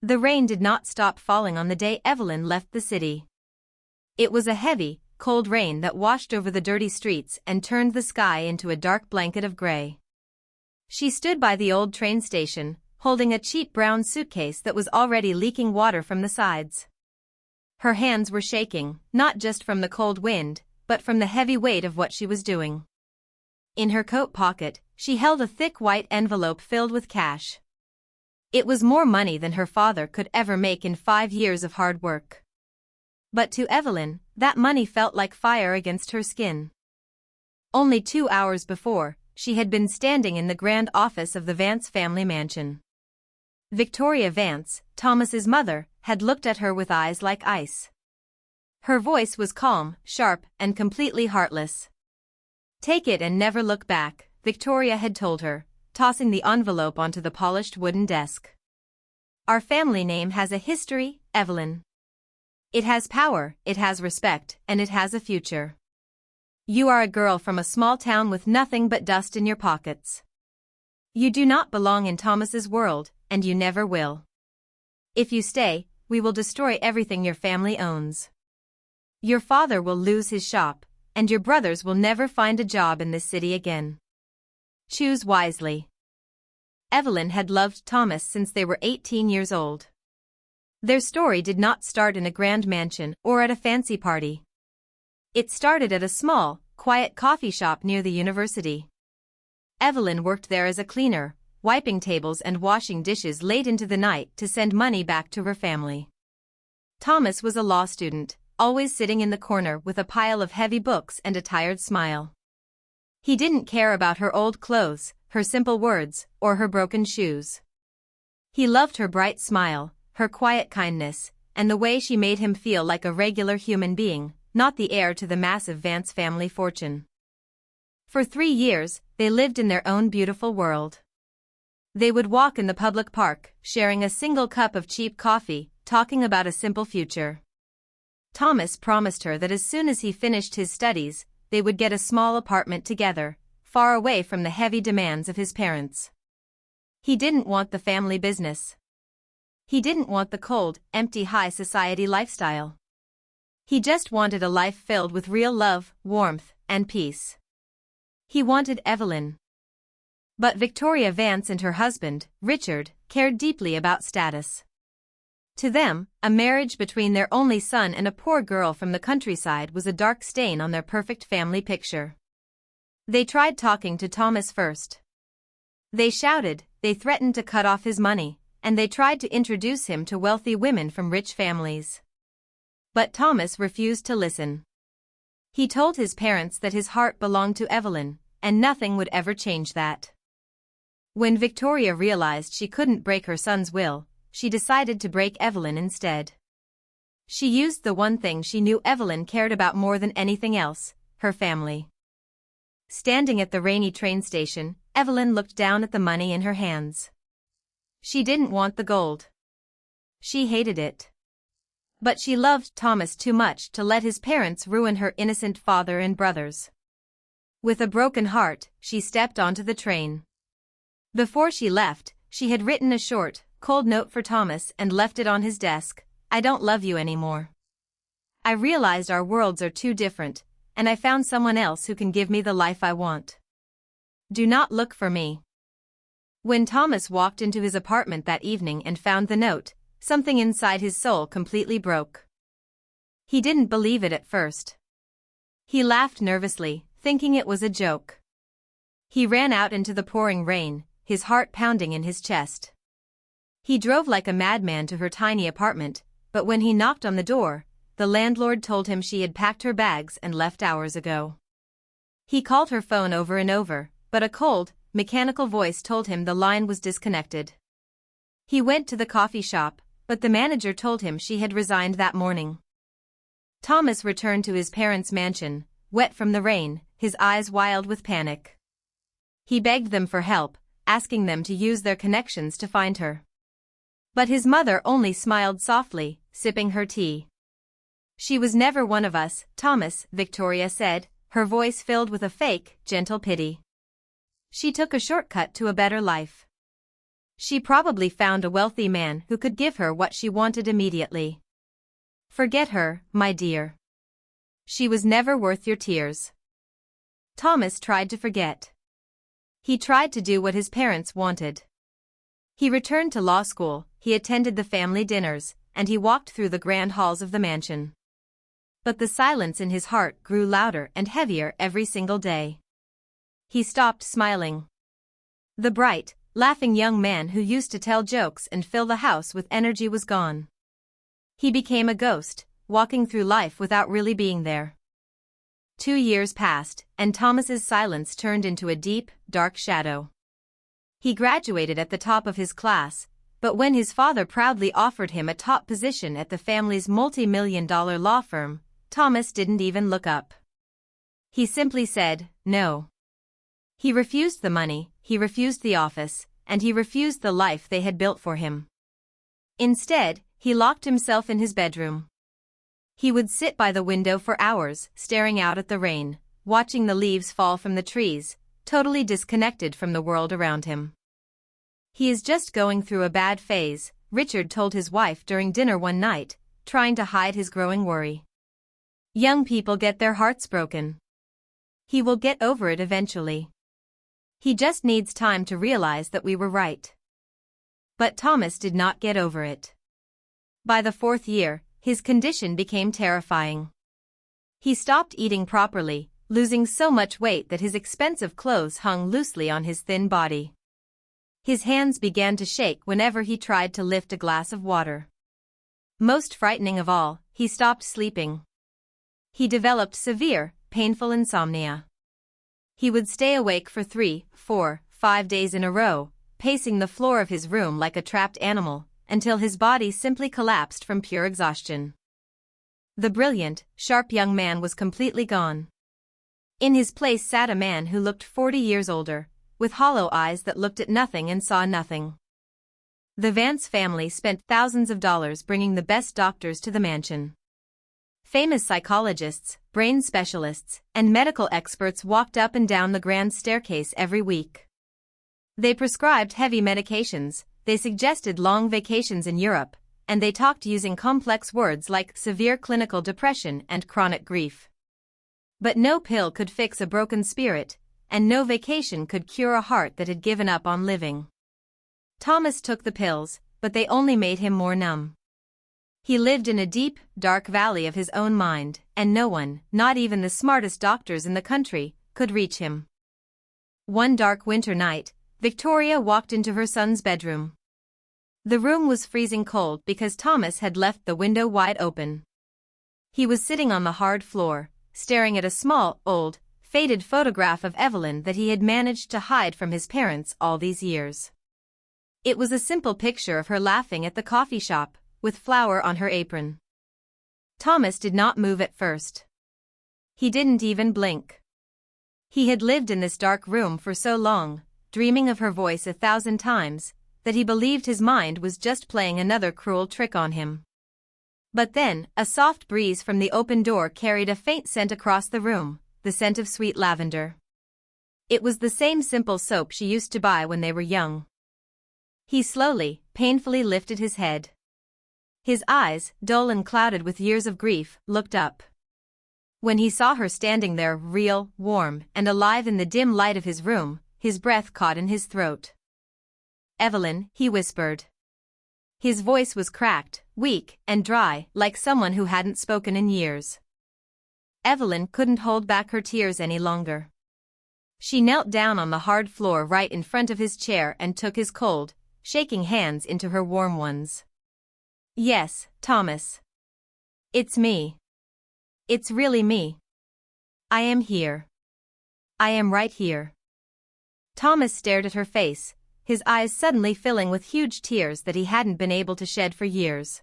The rain did not stop falling on the day Evelyn left the city. It was a heavy, cold rain that washed over the dirty streets and turned the sky into a dark blanket of gray. She stood by the old train station, holding a cheap brown suitcase that was already leaking water from the sides. Her hands were shaking, not just from the cold wind, but from the heavy weight of what she was doing. In her coat pocket, she held a thick white envelope filled with cash. It was more money than her father could ever make in 5 years of hard work. But to Evelyn, that money felt like fire against her skin. Only 2 hours before, she had been standing in the grand office of the Vance family mansion. Victoria Vance, Thomas's mother, had looked at her with eyes like ice. Her voice was calm, sharp, and completely heartless. "Take it and never look back," Victoria had told her, tossing the envelope onto the polished wooden desk. "Our family name has a history, Evelyn. It has power, it has respect, and it has a future. You are a girl from a small town with nothing but dust in your pockets. You do not belong in Thomas's world, and you never will. If you stay, we will destroy everything your family owns. Your father will lose his shop, and your brothers will never find a job in this city again. Choose wisely." Evelyn had loved Thomas since they were 18 years old. Their story did not start in a grand mansion or at a fancy party. It started at a small, quiet coffee shop near the university. Evelyn worked there as a cleaner, wiping tables and washing dishes late into the night to send money back to her family. Thomas was a law student, always sitting in the corner with a pile of heavy books and a tired smile. He didn't care about her old clothes, her simple words, or her broken shoes. He loved her bright smile, her quiet kindness, and the way she made him feel like a regular human being, not the heir to the massive Vance family fortune. For 3 years, they lived in their own beautiful world. They would walk in the public park, sharing a single cup of cheap coffee, talking about a simple future. Thomas promised her that as soon as he finished his studies, they would get a small apartment together, far away from the heavy demands of his parents. He didn't want the family business. He didn't want the cold, empty high society lifestyle. He just wanted a life filled with real love, warmth, and peace. He wanted Evelyn. But Victoria Vance and her husband, Richard, cared deeply about status. To them, a marriage between their only son and a poor girl from the countryside was a dark stain on their perfect family picture. They tried talking to Thomas first. They shouted, they threatened to cut off his money, and they tried to introduce him to wealthy women from rich families. But Thomas refused to listen. He told his parents that his heart belonged to Evelyn, and nothing would ever change that. When Victoria realized she couldn't break her son's will, she decided to break Evelyn instead. She used the one thing she knew Evelyn cared about more than anything else, her family. Standing at the rainy train station, Evelyn looked down at the money in her hands. She didn't want the gold. She hated it. But she loved Thomas too much to let his parents ruin her innocent father and brothers. With a broken heart, she stepped onto the train. Before she left, she had written a short, cold note for Thomas and left it on his desk. "I don't love you anymore. I realized our worlds are too different, and I found someone else who can give me the life I want. Do not look for me." When Thomas walked into his apartment that evening and found the note, something inside his soul completely broke. He didn't believe it at first. He laughed nervously, thinking it was a joke. He ran out into the pouring rain, his heart pounding in his chest. He drove like a madman to her tiny apartment, but when he knocked on the door, the landlord told him she had packed her bags and left hours ago. He called her phone over and over, but a cold, mechanical voice told him the line was disconnected. He went to the coffee shop, but the manager told him she had resigned that morning. Thomas returned to his parents' mansion, wet from the rain, his eyes wild with panic. He begged them for help, asking them to use their connections to find her. But his mother only smiled softly, sipping her tea. "She was never one of us, Thomas," Victoria said, her voice filled with a fake, gentle pity. "She took a shortcut to a better life. She probably found a wealthy man who could give her what she wanted immediately. Forget her, my dear. She was never worth your tears. Thomas tried to forget. He tried to do what his parents wanted. He returned to law school, he attended the family dinners, and he walked through the grand halls of the mansion. But the silence in his heart grew louder and heavier every single day. He stopped smiling. The bright, laughing young man who used to tell jokes and fill the house with energy was gone. He became a ghost, walking through life without really being there. 2 years passed, and Thomas's silence turned into a deep, dark shadow. He graduated at the top of his class, but when his father proudly offered him a top position at the family's multi-million-dollar law firm, Thomas didn't even look up. He simply said, no. He refused the money, he refused the office, and he refused the life they had built for him. Instead, he locked himself in his bedroom. He would sit by the window for hours, staring out at the rain, watching the leaves fall from the trees, totally disconnected from the world around him. He is just going through a bad phase, Richard told his wife during dinner one night, trying to hide his growing worry. Young people get their hearts broken. He will get over it eventually. He just needs time to realize that we were right. But Thomas did not get over it. By the 4th year, his condition became terrifying. He stopped eating properly, losing so much weight that his expensive clothes hung loosely on his thin body. His hands began to shake whenever he tried to lift a glass of water. Most frightening of all, he stopped sleeping. He developed severe, painful insomnia. He would stay awake for 3, 4, 5 days in a row, pacing the floor of his room like a trapped animal, until his body simply collapsed from pure exhaustion. The brilliant, sharp young man was completely gone. In his place sat a man who looked 40 years older, with hollow eyes that looked at nothing and saw nothing. The Vance family spent thousands of dollars bringing the best doctors to the mansion. Famous psychologists, brain specialists, and medical experts walked up and down the grand staircase every week. They prescribed heavy medications, they suggested long vacations in Europe, and they talked using complex words like severe clinical depression and chronic grief. But no pill could fix a broken spirit, and no vacation could cure a heart that had given up on living. Thomas took the pills, but they only made him more numb. He lived in a deep, dark valley of his own mind, and no one, not even the smartest doctors in the country, could reach him. One dark winter night, Victoria walked into her son's bedroom. The room was freezing cold because Thomas had left the window wide open. He was sitting on the hard floor, staring at a small, old, faded photograph of Evelyn that he had managed to hide from his parents all these years. It was a simple picture of her laughing at the coffee shop, with flour on her apron. Thomas did not move at first. He didn't even blink. He had lived in this dark room for so long, dreaming of her voice 1,000 times, that he believed his mind was just playing another cruel trick on him. But then, a soft breeze from the open door carried a faint scent across the room, the scent of sweet lavender. It was the same simple soap she used to buy when they were young. He slowly, painfully lifted his head. His eyes, dull and clouded with years of grief, looked up. When he saw her standing there, real, warm, and alive in the dim light of his room, his breath caught in his throat. "Evelyn," he whispered. His voice was cracked, weak, and dry, like someone who hadn't spoken in years. Evelyn couldn't hold back her tears any longer. She knelt down on the hard floor right in front of his chair and took his cold, shaking hands into her warm ones. "Yes, Thomas. It's me. It's really me. I am here. I am right here." Thomas stared at her face, his eyes suddenly filling with huge tears that he hadn't been able to shed for years.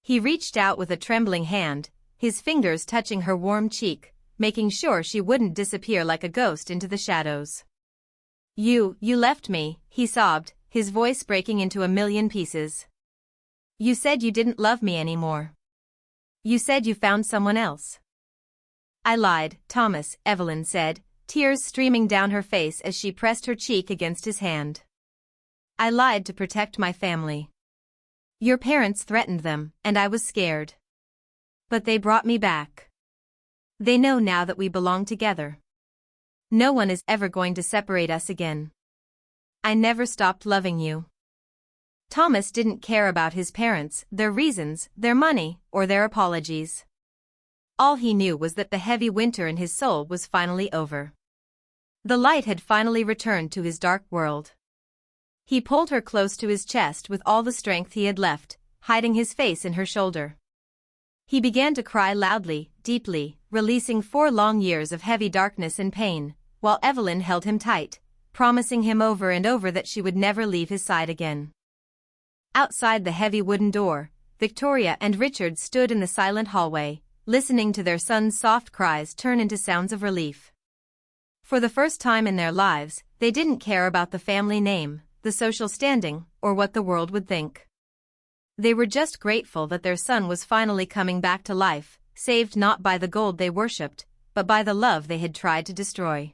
He reached out with a trembling hand, his fingers touching her warm cheek, making sure she wouldn't disappear like a ghost into the shadows. You left me," he sobbed, his voice breaking into a million pieces. "You said you didn't love me anymore. You said you found someone else." "I lied, Thomas," Evelyn said, tears streaming down her face as she pressed her cheek against his hand. I lied to protect my family. Your parents threatened them, and I was scared. But they brought me back. They know now that we belong together. No one is ever going to separate us again. I never stopped loving you." Thomas didn't care about his parents, their reasons, their money, or their apologies. All he knew was that the heavy winter in his soul was finally over. The light had finally returned to his dark world. He pulled her close to his chest with all the strength he had left, hiding his face in her shoulder. He began to cry loudly, deeply, releasing 4 long years of heavy darkness and pain, while Evelyn held him tight, promising him over and over that she would never leave his side again. Outside the heavy wooden door, Victoria and Richard stood in the silent hallway, listening to their son's soft cries turn into sounds of relief. For the first time in their lives, they didn't care about the family name, the social standing, or what the world would think. They were just grateful that their son was finally coming back to life, saved not by the gold they worshipped, but by the love they had tried to destroy.